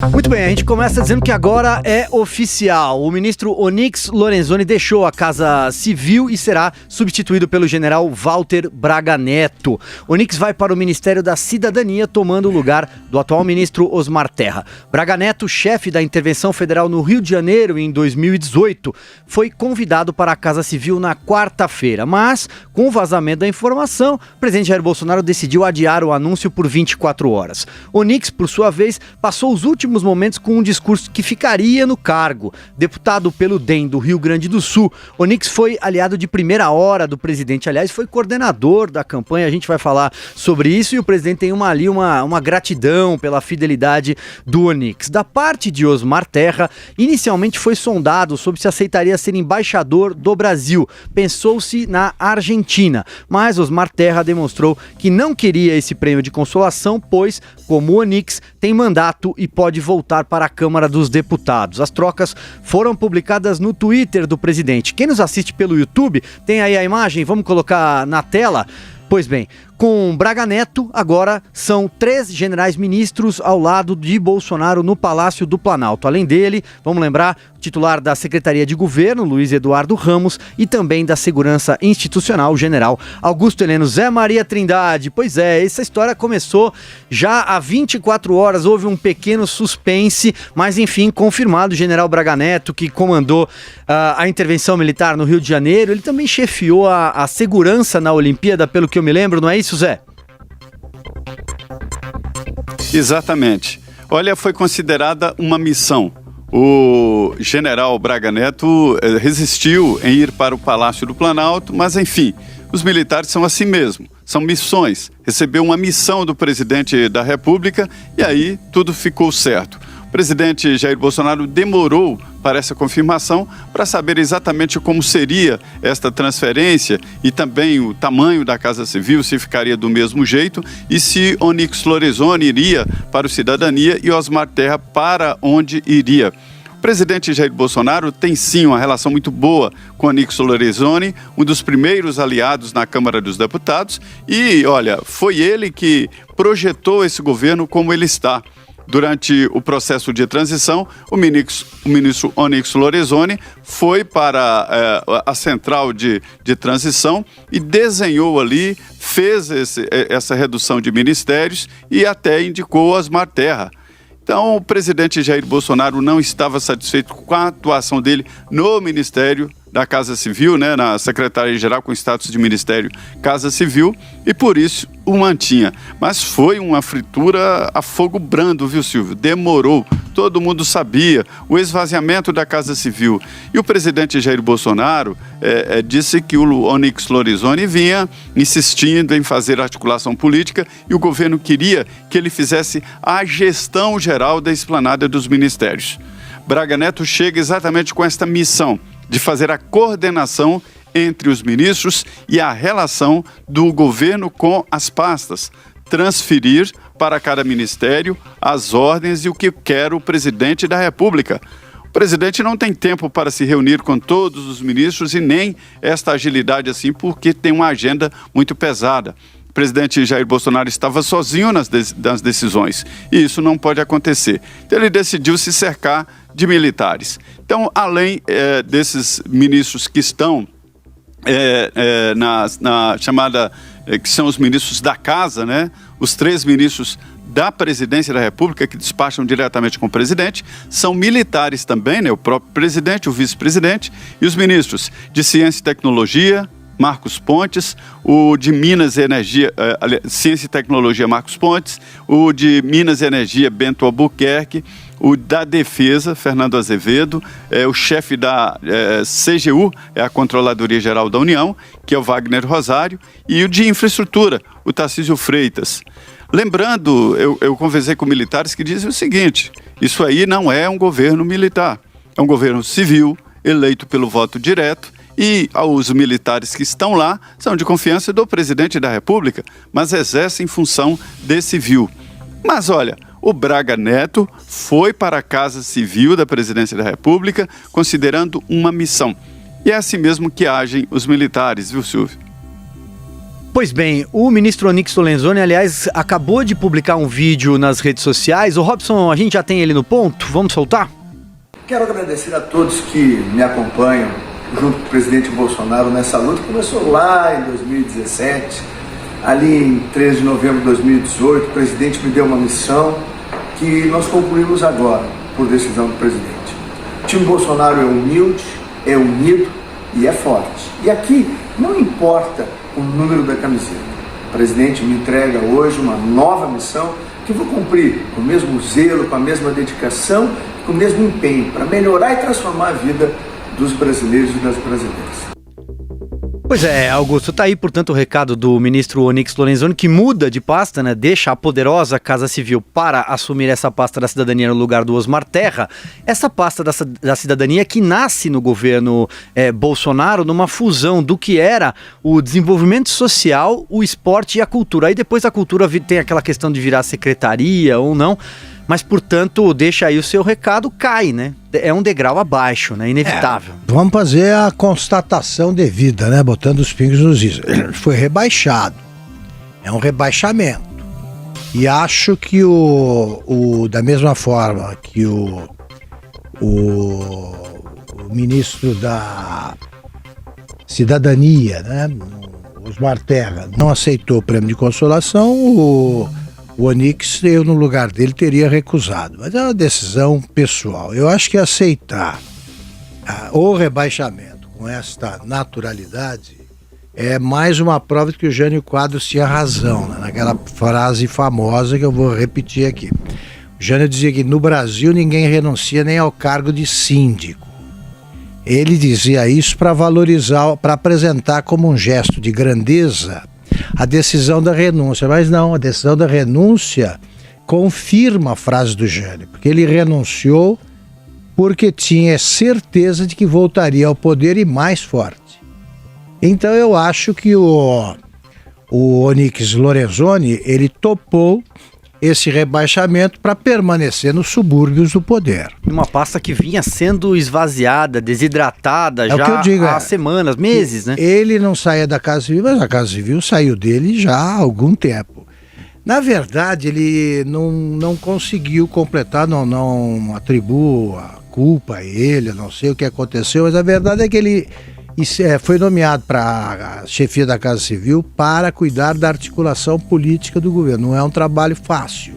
Muito bem, a gente começa dizendo que agora é oficial. O ministro Onyx Lorenzoni deixou a Casa Civil e será substituído pelo general Walter Braga Neto. Onyx vai para o Ministério da Cidadania, tomando o lugar do atual ministro Osmar Terra. Braga Neto, chefe da Intervenção Federal no Rio de Janeiro em 2018, foi convidado para a Casa Civil na quarta-feira. Mas, com o vazamento da informação, o presidente Jair Bolsonaro decidiu adiar o anúncio por 24 horas. Onyx, por sua vez, passou os últimos momentos com um discurso que ficaria no cargo. Deputado pelo DEM do Rio Grande do Sul, Onyx foi aliado de primeira hora do presidente, aliás, foi coordenador da campanha, a gente vai falar sobre isso, e o presidente tem uma gratidão pela fidelidade do Onyx. Da parte de Osmar Terra, inicialmente foi sondado sobre se aceitaria ser embaixador do Brasil. Pensou-se na Argentina, mas Osmar Terra demonstrou que não queria esse prêmio de consolação, pois, como o Onyx, tem mandato e pode voltar para a Câmara dos Deputados. As trocas foram publicadas no Twitter do presidente. Quem nos assiste pelo YouTube, tem aí a imagem, vamos colocar na tela. Pois bem, com Braga Neto, agora são 3 generais ministros ao lado de Bolsonaro no Palácio do Planalto. Além dele, vamos lembrar, o titular da Secretaria de Governo, Luiz Eduardo Ramos, e também da Segurança Institucional, o general Augusto Heleno. Zé Maria Trindade, pois é, essa história começou já há 24 horas, houve um pequeno suspense, mas enfim, confirmado, o general Braga Neto, que comandou a intervenção militar no Rio de Janeiro, ele também chefiou a segurança na Olimpíada, pelo que eu me lembro, não é isso, Zé? Exatamente. Olha, foi considerada uma missão. O general Braga Neto resistiu em ir para o Palácio do Planalto, mas enfim, os militares são assim mesmo, são missões. Recebeu uma missão do presidente da República e aí tudo ficou certo. O presidente Jair Bolsonaro demorou para essa confirmação para saber exatamente como seria esta transferência e também o tamanho da Casa Civil, se ficaria do mesmo jeito e se Onyx Lorenzoni iria para o Cidadania e Osmar Terra para onde iria. O presidente Jair Bolsonaro tem sim uma relação muito boa com Onyx Lorenzoni, um dos primeiros aliados na Câmara dos Deputados e, olha, foi ele que projetou esse governo como ele está. Durante o processo de transição, o ministro Onyx Lorenzoni foi para a central de transição e desenhou ali, fez essa redução de ministérios e até indicou Osmar Terra. Então, o presidente Jair Bolsonaro não estava satisfeito com a atuação dele no Ministério da Casa Civil, né, na Secretaria-Geral com status de Ministério Casa Civil, e por isso o mantinha. Mas foi uma fritura a fogo brando, viu, Silvio? Demorou, todo mundo sabia, o esvaziamento da Casa Civil. E o presidente Jair Bolsonaro disse que o Onyx Lorenzoni vinha insistindo em fazer articulação política e o governo queria que ele fizesse a gestão geral da esplanada dos ministérios. Braga Neto chega exatamente com esta missão de fazer a coordenação entre os ministros e a relação do governo com as pastas, transferir para cada ministério as ordens e o que quer o presidente da República. O presidente não tem tempo para se reunir com todos os ministros e nem esta agilidade assim, porque tem uma agenda muito pesada. O presidente Jair Bolsonaro estava sozinho nas decisões e isso não pode acontecer. Então ele decidiu se cercar de militares. Então, além desses ministros que estão na chamada, que são os ministros da Casa, né? Os 3 ministros da Presidência da República que despacham diretamente com o presidente, são militares também, né? O próprio presidente, o vice-presidente e os ministros de Ciência e Tecnologia, Marcos Pontes, o de Minas e Energia, Ciência e Tecnologia, Marcos Pontes, o de Minas e Energia, Bento Albuquerque, o da Defesa, Fernando Azevedo, o chefe da CGU, a Controladoria Geral da União, que é o Wagner Rosário, e o de Infraestrutura, o Tarcísio Freitas. Lembrando, eu conversei com militares que dizem o seguinte, isso aí não é um governo militar, é um governo civil, eleito pelo voto direto, e os militares que estão lá são de confiança do presidente da República, mas exercem função de civil. Mas olha, o Braga Neto foi para a Casa Civil da Presidência da República considerando uma missão. E é assim mesmo que agem os militares, viu, Silvio? Pois bem, o ministro Onyx Lorenzoni, aliás, acabou de publicar um vídeo nas redes sociais. O Robson, a gente já tem ele no ponto? Vamos soltar? Quero agradecer a todos que me acompanham junto com o presidente Bolsonaro nessa luta. Começou lá em 2017, ali em 13 de novembro de 2018, o presidente me deu uma missão que nós concluímos agora, por decisão do presidente. O time Bolsonaro é humilde, é unido e é forte. E aqui não importa o número da camiseta. O presidente me entrega hoje uma nova missão que eu vou cumprir com o mesmo zelo, com a mesma dedicação, com o mesmo empenho para melhorar e transformar a vida dos brasileiros e das brasileiras. Pois é, Augusto, tá aí, portanto, o recado do ministro Onyx Lorenzoni, que muda de pasta, né? Deixa a poderosa Casa Civil para assumir essa pasta da cidadania no lugar do Osmar Terra. Essa pasta da cidadania que nasce no governo Bolsonaro numa fusão do que era o desenvolvimento social, o esporte e a cultura. Aí depois a cultura tem aquela questão de virar secretaria ou não. Mas, portanto, deixa aí o seu recado, cai, né? É um degrau abaixo, né? Inevitável. Vamos fazer a constatação devida, né? Botando os pingos nos is. Ele foi rebaixado. É um rebaixamento. E acho que da mesma forma que o ministro da Cidadania, né? Osmar Terra, não aceitou o prêmio de consolação, o Onyx, eu no lugar dele teria recusado, mas é uma decisão pessoal. Eu acho que aceitar o rebaixamento com esta naturalidade é mais uma prova de que o Jânio Quadros tinha razão, né? Naquela frase famosa que eu vou repetir aqui. O Jânio dizia que no Brasil ninguém renuncia nem ao cargo de síndico. Ele dizia isso para valorizar, para apresentar como um gesto de grandeza a decisão da renúncia, mas não, a decisão da renúncia confirma a frase do Jânio, porque ele renunciou porque tinha certeza de que voltaria ao poder e mais forte. Então eu acho que o Onyx Lorenzoni, ele topou esse rebaixamento para permanecer nos subúrbios do poder. Uma pasta que vinha sendo esvaziada, desidratada já há semanas, meses, né? Ele não saía da Casa Civil, mas a Casa Civil saiu dele já há algum tempo. Na verdade, ele não conseguiu completar, não atribuo a culpa a ele, não sei o que aconteceu, mas a verdade é que ele foi nomeado para a chefia da Casa Civil para cuidar da articulação política do governo. Não é um trabalho fácil,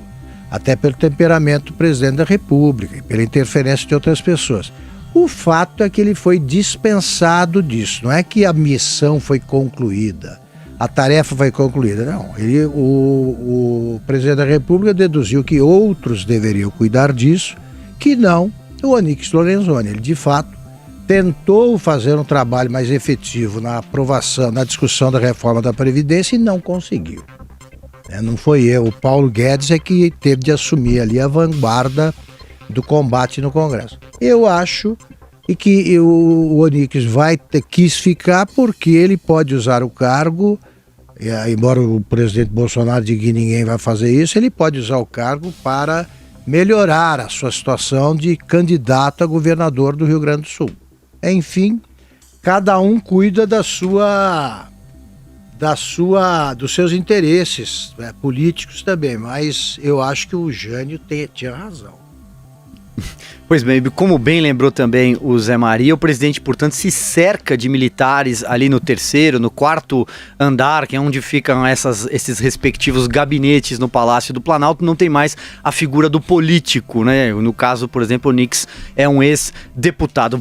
até pelo temperamento do presidente da República e pela interferência de outras pessoas. O fato é que ele foi dispensado disso, não é que a missão foi concluída, a tarefa foi concluída, não. O presidente da República deduziu que outros deveriam cuidar disso, que não o Onyx Lorenzoni. Ele, de fato, tentou fazer um trabalho mais efetivo na aprovação, na discussão da reforma da Previdência e não conseguiu. Não foi eu, o Paulo Guedes é que teve de assumir ali a vanguarda do combate no Congresso. Eu acho que o Onyx quis ficar porque ele pode usar o cargo, embora o presidente Bolsonaro diga que ninguém vai fazer isso, ele pode usar o cargo para melhorar a sua situação de candidato a governador do Rio Grande do Sul. Enfim, cada um cuida dos seus interesses, políticos também, mas eu acho que o Jânio tinha razão. Pois bem, como bem lembrou também o Zé Maria, o presidente, portanto, se cerca de militares ali no terceiro, no quarto andar, que é onde ficam esses respectivos gabinetes no Palácio do Planalto. Não tem mais a figura do político, né? No caso, por exemplo, o Onyx é um ex-deputado.